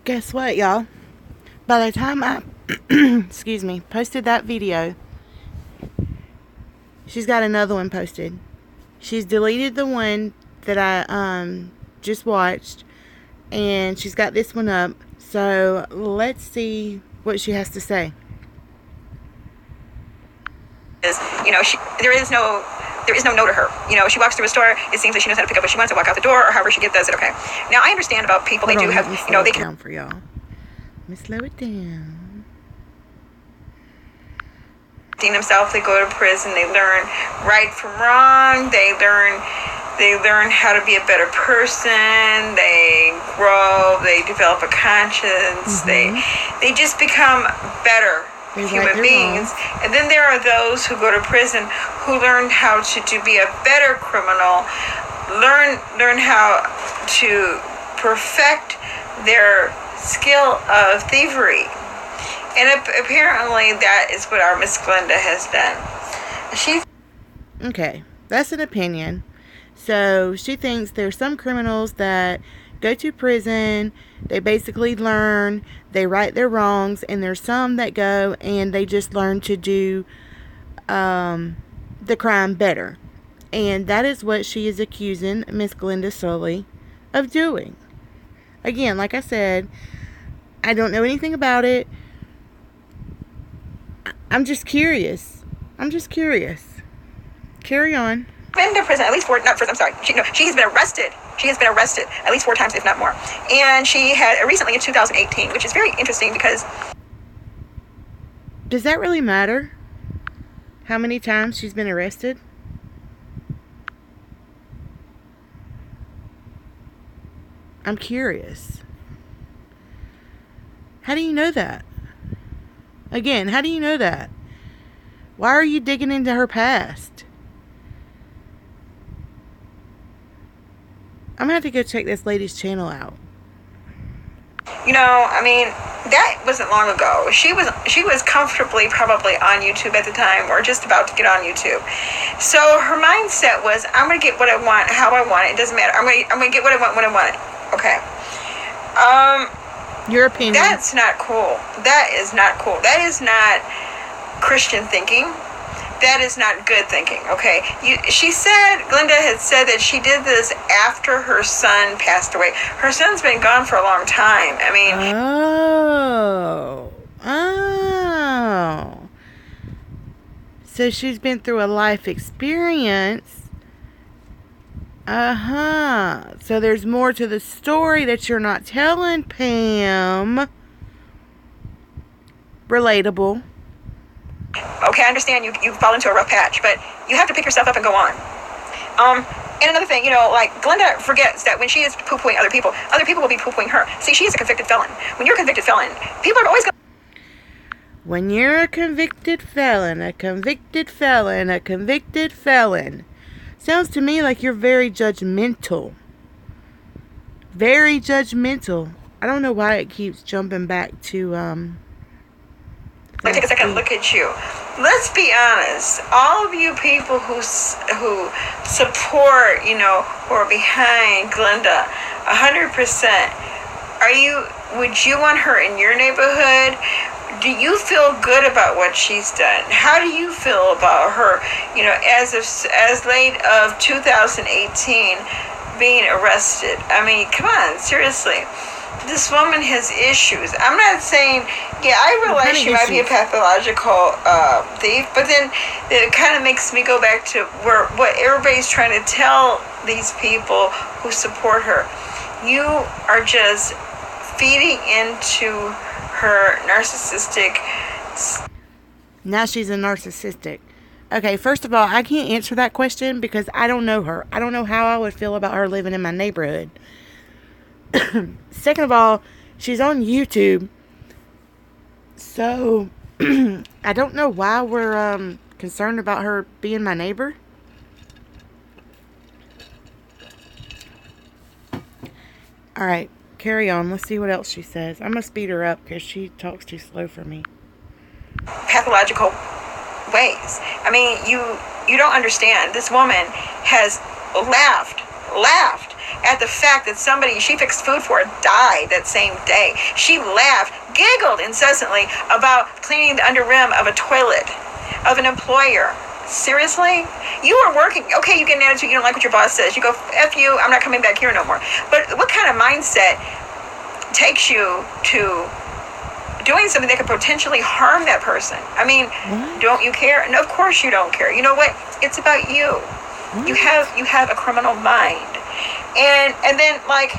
Guess what, y'all? By the time I, excuse me, posted that video, she's got another one posted. She's deleted the one that I just watched, and she's got this one up. So let's see what she has to say. There is no no to her. She walks through a store. It seems like she knows how to pick up what she wants and walk out the door, or however she does it. Okay. Now I understand about people. They do have, they can down for y'all. Let me slow it down. Themselves, they go to prison. They learn right from wrong. They learn how to be a better person. They grow. They develop a conscience. They just become better human beings. And then there are those who go to prison who learn how to be a better criminal, learn how to perfect their skill of thievery. And apparently that is what our Miss Glenda has done. Okay, that's an opinion. So she thinks there's some criminals that go to prison, they basically learn, they right their wrongs, and there's some that go and they just learn to do the crime better. And that is what she is accusing Miss Glenda Sully of doing. Again, like I said, I don't know anything about it. I'm just curious. Carry on. Been to prison at least four. Not prison. I'm sorry. She has been arrested. She has been arrested at least 4 times, if not more. And she had recently in 2018, which is very interesting because. Does that really matter? How many times she's been arrested? I'm curious. How do you know that? Again, how do you know that? Why are you digging into her past? I'm going to have to go check this lady's channel out. That wasn't long ago. She was comfortably probably on YouTube at the time, or just about to get on YouTube. So her mindset was, I'm going to get what I want, how I want it. It doesn't matter. I'm going to get what I want when I want it. Okay. Your opinion. That's not cool. That is not cool. That is not Christian thinking. That is not good thinking, okay? Glenda had said that she did this after her son passed away. Her son's been gone for a long time. Oh. So she's been through a life experience. So there's more to the story that you're not telling, Pam. Relatable. Okay, I understand you fall into a rough patch, but you have to pick yourself up and go on. And another thing, Glenda forgets that when she is poo-pooing other people will be poo-pooing her. See, she is a convicted felon. When you're a convicted felon, people are always going to... When you're a convicted felon, sounds to me like you're very judgmental. Very judgmental. I don't know why it keeps jumping back to, Take a second look at you. Let's be honest. All of you people who support, who are behind Glenda, 100%. Would you want her in your neighborhood? Do you feel good about what she's done? How do you feel about her? As late of 2018, being arrested. Come on, seriously. This woman has issues. I'm not saying, I realize she might be a pathological thief, but then it kind of makes me go back to what everybody's trying to tell these people who support her. You are just feeding into her narcissistic. Now she's a narcissistic. Okay, first of all, I can't answer that question because I don't know her. I don't know how I would feel about her living in my neighborhood. Second of all, she's on YouTube. So, I don't know why we're concerned about her being my neighbor. Alright, carry on. Let's see what else she says. I'm going to speed her up because she talks too slow for me. Pathological ways. You don't understand. This woman has laughed at the fact that somebody she fixed food for died that same day. She laughed, giggled incessantly about cleaning the under rim of a toilet of an employer. Seriously? You are working. Okay, you get an attitude. You don't like what your boss says. You go, F you, I'm not coming back here no more. But what kind of mindset takes you to doing something that could potentially harm that person? I mean, don't you care? No, of course you don't care. You know what? It's about you. You have a criminal mind. And then like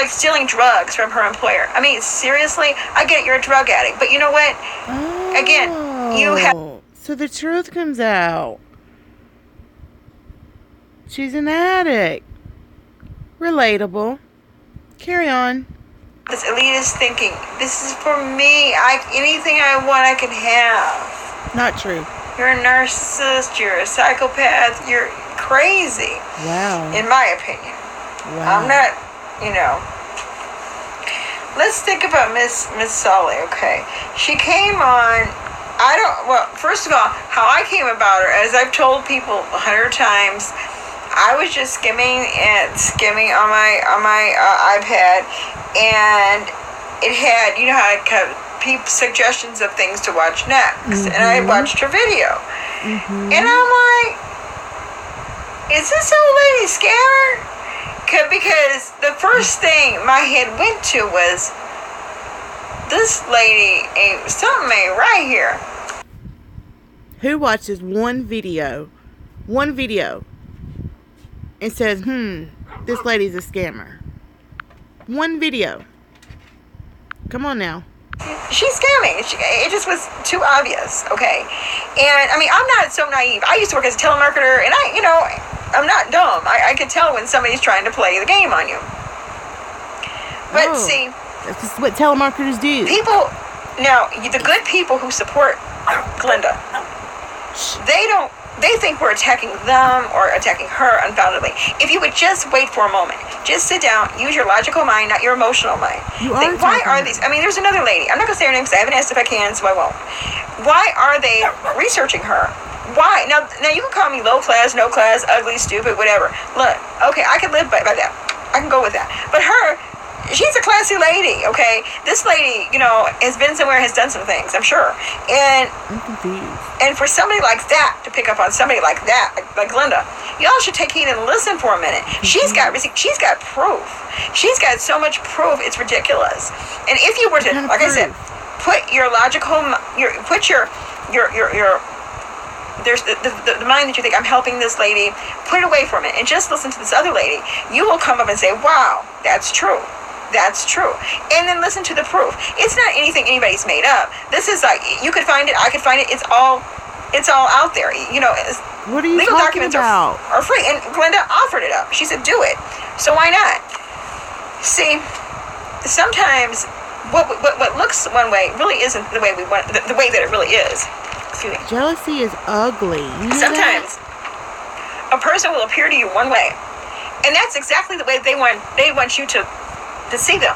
stealing drugs from her employer. I mean, seriously? I get it, you're a drug addict. But you know what? Again, you have... So the truth comes out. She's an addict. Relatable. Carry on. This elitist thinking. This is for me. Anything I want, I can have. Not true. You're a narcissist. You're a psychopath. You're crazy. Wow. In my opinion. Wow. I'm not, Let's think about Miss Sully, okay? She came on... first of all, how I came about her, as I've told people 100 times, I was just skimming on my iPad, and it had, how it had suggestions of things to watch next, and I watched her video, and I'm like, is this old lady scared? Because the first thing my head went to was, this lady something ain't right here. Who watches one video, and says, this lady's a scammer? One video. Come on now. She's scamming. It just was too obvious, okay? And, I mean, I'm not so naive. I used to work as a telemarketer, and I'm not dumb. I could tell when somebody's trying to play the game on you. But, see... That's just what telemarketers do. The good people who support Glenda, they think we're attacking them or attacking her unfoundedly. If you would just wait for a moment, just sit down, use your logical mind, not your emotional mind. Why are these? I mean, there's another lady. I'm not going to say her name because I haven't asked if I can, so I won't. Why are they researching her? Why? Now you can call me low class, no class, ugly, stupid, whatever. Look, okay, I can live by that. I can go with that. But her... She's a classy lady, okay? This lady, has been somewhere, has done some things, I'm sure. And I'm confused. And for somebody like that to pick up on somebody like that, like Glenda, y'all should take heed and listen for a minute. She's got proof. She's got so much proof, it's ridiculous. And if you were to, like I said, put your logical, there's the mind that you think, I'm helping this lady, put it away from it and just listen to this other lady. You will come up and say, wow, that's true. That's true. And then listen to the proof. It's not anything anybody's made up. This is like, you could find it, I could find it. It's all out there. What are you legal talking documents about? are free. And Glenda offered it up. She said, do it. So why not? See, sometimes what looks one way really isn't the way we want, the way that it really is. Excuse me. Jealousy is ugly. Sometimes a person will appear to you one way, and that's exactly the way they want you to see them.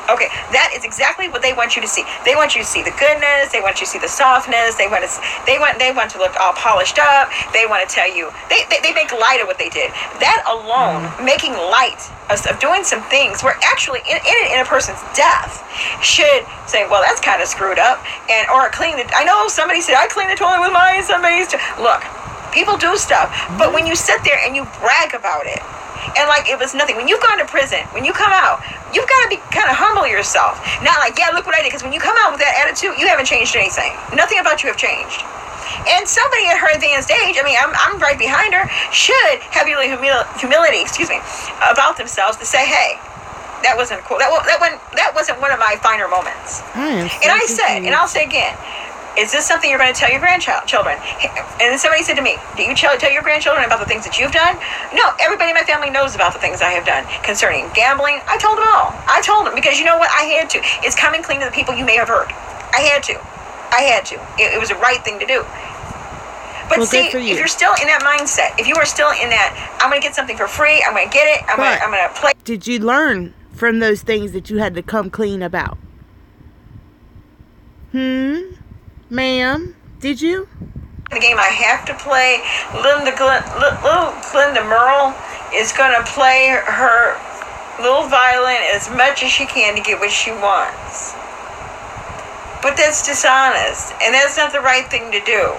Okay, that is exactly what they want you to see. They want you to see the goodness. They want you to see the softness. They want to look all polished up. They want to tell you they make light of what they did. That alone, making light of doing some things where actually in a person's death should say, well, that's kind of screwed up. Or clean the. I know somebody said I clean the toilet with mine. Look, people do stuff, but when you sit there and you brag about it. And like it was nothing. When you've gone to prison, when you come out, you've got to be kind of humble yourself. Not like, yeah, look what I did. Because when you come out with that attitude, you haven't changed anything. Nothing about you have changed. And somebody at her advanced age, I mean, I'm right behind her, should have humility, about themselves to say, hey, that wasn't cool. That wasn't one of my finer moments. I'll say again, is this something you're going to tell your grandchildren? And then somebody said to me, do you tell your grandchildren about the things that you've done? No, everybody in my family knows about the things I have done concerning gambling. I told them all. I told them because you know what? I had to. It's coming clean to the people you may have heard. I had to. It was the right thing to do. But well, see, if you're still in that mindset, if you are still in that, I'm going to get something for free, I'm going to get it, I'm going to play. Did you learn from those things that you had to come clean about? Ma'am, did you? The game I have to play. Little Glinda Merle is going to play her little violin as much as she can to get what she wants. But that's dishonest, and that's not the right thing to do.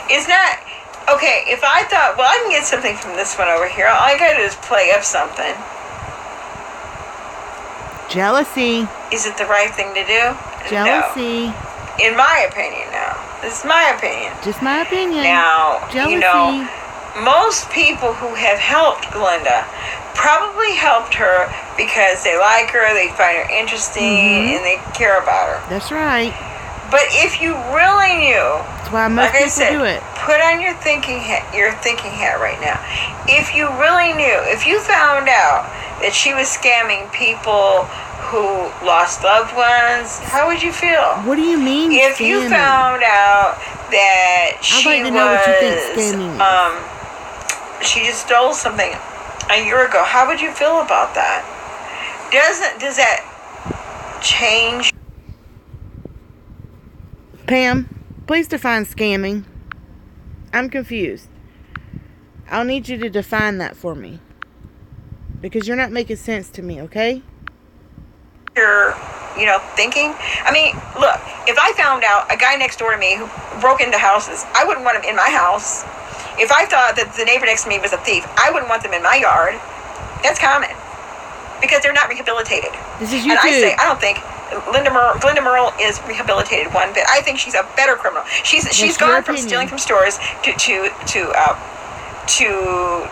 It's not. Okay, if I thought, well, I can get something from this one over here, all I gotta do is play up something. Jealousy. Is it the right thing to do? Jealousy. No. In my opinion, no. This is my opinion. Just my opinion. Now, Jealousy. you know, most people who have helped Glinda probably helped her because they like her, they find her interesting, and they care about her. That's right. But if you really knew, that's why most like I people said, do it. Put on your thinking hat right now. If you really knew, if you found out that she was scamming people who lost loved ones, how would you feel? What do you mean if scamming? you found out that she I'd like to know what you think scamming is. She just stole something a year ago, how would you feel about that? Does that change? Pam, please define scamming. I'm confused. I'll need you to define that for me. Because you're not making sense to me, okay? You're, thinking. I mean, look, if I found out a guy next door to me who broke into houses, I wouldn't want him in my house. If I thought that the neighbor next to me was a thief, I wouldn't want them in my yard. That's common. Because they're not rehabilitated. This is YouTube. And I don't think Glinda Merle is rehabilitated one bit. I think she's a better criminal. She's gone from stealing from stores to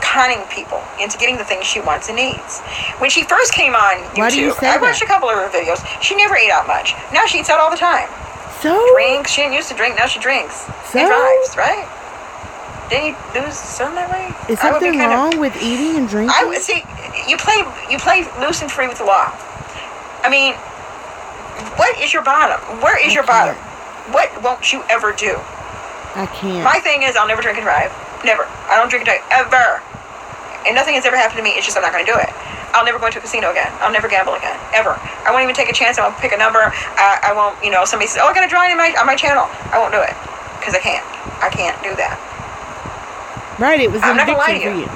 conning people into getting the things she wants and needs. When she first came on YouTube, I watched a couple of her videos. She never ate out much. Now she eats out all the time. So? Drinks. She didn't used to drink. Now she drinks. So? And drives, right? Didn't you lose something that way? Is something wrong with eating and drinking? See, you play loose and free with the law. I mean, what is your bottom? Where is your bottom? What won't you ever do? I can't. My thing is, I'll never drink and drive. Never. I don't drink and drive ever. And nothing has ever happened to me. It's just I'm not going to do it. I'll never go into a casino again. I'll never gamble again. Ever. I won't even take a chance. I won't pick a number. I won't, somebody says, oh, I got a drawing on my channel. I won't do it. Because I can't. I can't do that. Right, it was an addiction for you.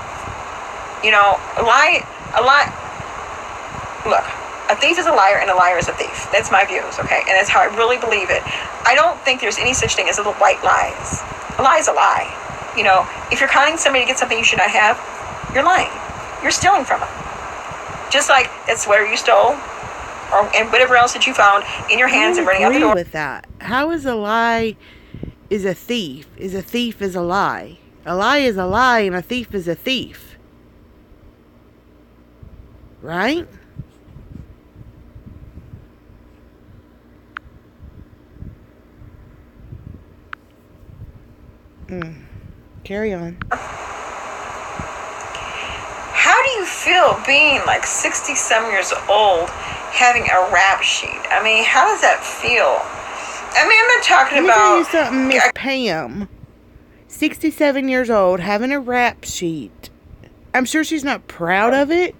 A lie. Look, a thief is a liar and a liar is a thief. That's my views, okay? And that's how I really believe it. I don't think there's any such thing as little white lies. A lie is a lie. If you're conning somebody to get something you should not have, you're lying. You're stealing from them. Just like that sweater you stole, and whatever else that you found in your hands and running out the door. With that, how is a lie is a thief? Is a thief is a lie? A lie is a lie, and a thief is a thief. Right? Carry on. How do you feel being like 60-some years old, having a rap sheet? I mean, how does that feel? I mean, I'm not talking about... Let me tell you something, Miss Pam. 67 years old, having a rap sheet. I'm sure she's not proud of it,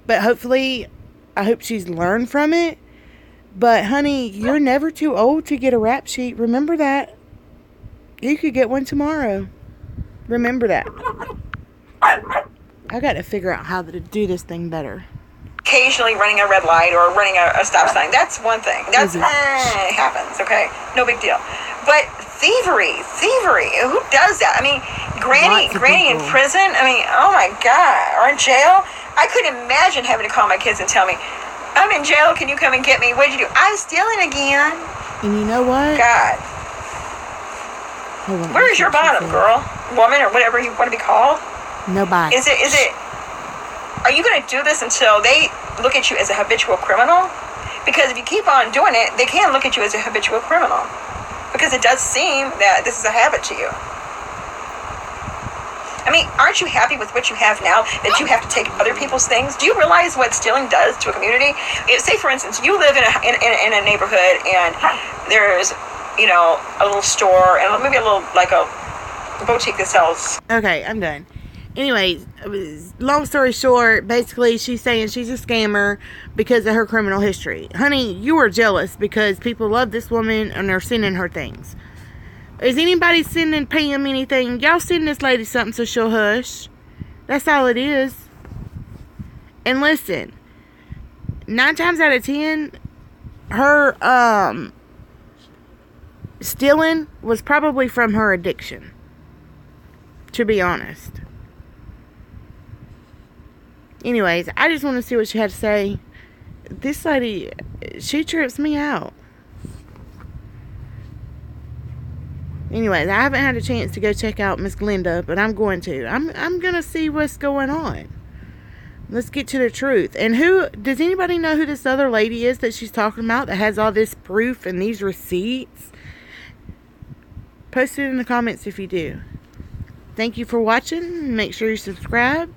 but hopefully, I hope she's learned from it. But, honey, you're never too old to get a rap sheet. Remember that. You could get one tomorrow. Remember that. I got to figure out how to do this thing better. Occasionally running a red light or running a stop sign. That's one thing. That's it happens, okay? No big deal. But thievery. Who does that? I mean, Granny in prison. I mean, oh my God. Or in jail. I couldn't imagine having to call my kids and tell me, I'm in jail. Can you come and get me? What'd you do? I was stealing again. And you know what? God. Where is your bottom, girl, woman, or whatever you want to be called? Nobody. Is it? Are you going to do this until they look at you as a habitual criminal? Because if you keep on doing it, they can look at you as a habitual criminal. Because it does seem that this is a habit to you. I mean, aren't you happy with what you have now, that you have to take other people's things? Do you realize what stealing does to a community? Say, for instance, you live in a neighborhood and there's, a little store and maybe a little, like a boutique that sells. Okay, I'm done. Anyways, long story short, basically she's saying she's a scammer because of her criminal history. Honey, you are jealous because people love this woman and they're sending her things. Is anybody sending Pam anything? Y'all send this lady something so she'll hush. That's all it is. And listen, 9 times out of 10, her stealing was probably from her addiction. To be honest. Anyways, I just want to see what she had to say. This lady, she trips me out. Anyways, I haven't had a chance to go check out Miss Glenda, but I'm going to. I'm going to see what's going on. Let's get to the truth. And does anybody know who this other lady is that she's talking about that has all this proof and these receipts? Post it in the comments if you do. Thank you for watching. Make sure you subscribe.